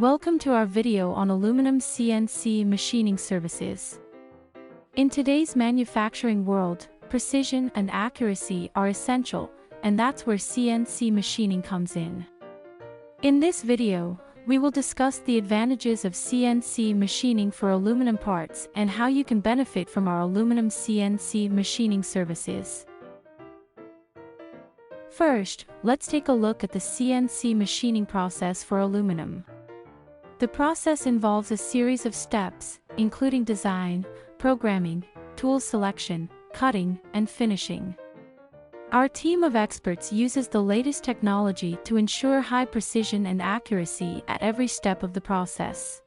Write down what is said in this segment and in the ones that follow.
Welcome to our video on aluminum CNC machining services. In today's manufacturing world, precision and accuracy are essential, and that's where CNC machining comes in. In this video, we will discuss the advantages of CNC machining for aluminum parts and how you can benefit from our aluminum CNC machining services. First, let's take a look at the CNC machining process for aluminum. The process involves a series of steps, including design, programming, tool selection, cutting, and finishing. Our team of experts uses the latest technology to ensure high precision and accuracy at every step of the process.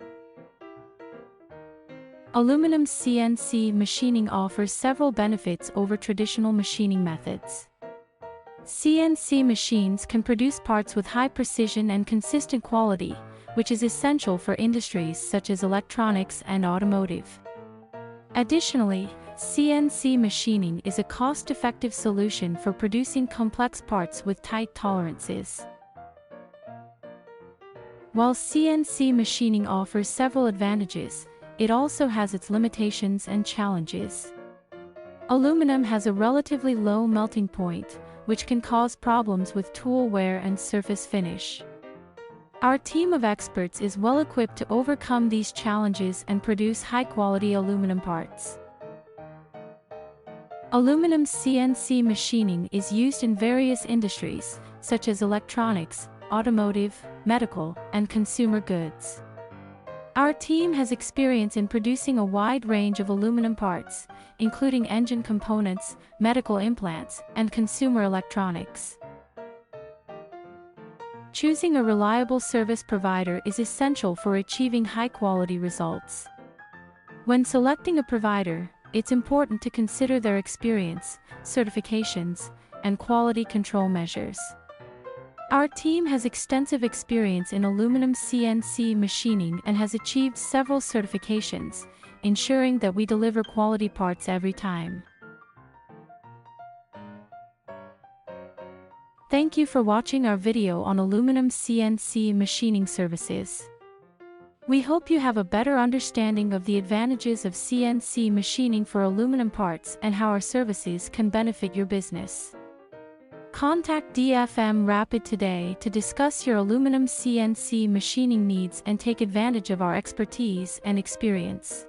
Aluminum CNC machining offers several benefits over traditional machining methods. CNC machines can produce parts with high precision and consistent quality, which is essential for industries such as electronics and automotive. Additionally, CNC machining is a cost-effective solution for producing complex parts with tight tolerances. While CNC machining offers several advantages, it also has its limitations and challenges. Aluminum has a relatively low melting point, which can cause problems with tool wear and surface finish. Our team of experts is well equipped to overcome these challenges and produce high-quality aluminum parts. Aluminum CNC machining is used in various industries, such as electronics, automotive, medical, and consumer goods. Our team has experience in producing a wide range of aluminum parts, including engine components, medical implants, and consumer electronics. Choosing a reliable service provider is essential for achieving high-quality results. When selecting a provider, it's important to consider their experience, certifications, and quality control measures. Our team has extensive experience in aluminum CNC machining and has achieved several certifications, ensuring that we deliver quality parts every time. Thank you for watching our video on aluminum CNC machining services. We hope you have a better understanding of the advantages of CNC machining for aluminum parts and how our services can benefit your business. Contact DFM Rapid today to discuss your aluminum CNC machining needs and take advantage of our expertise and experience.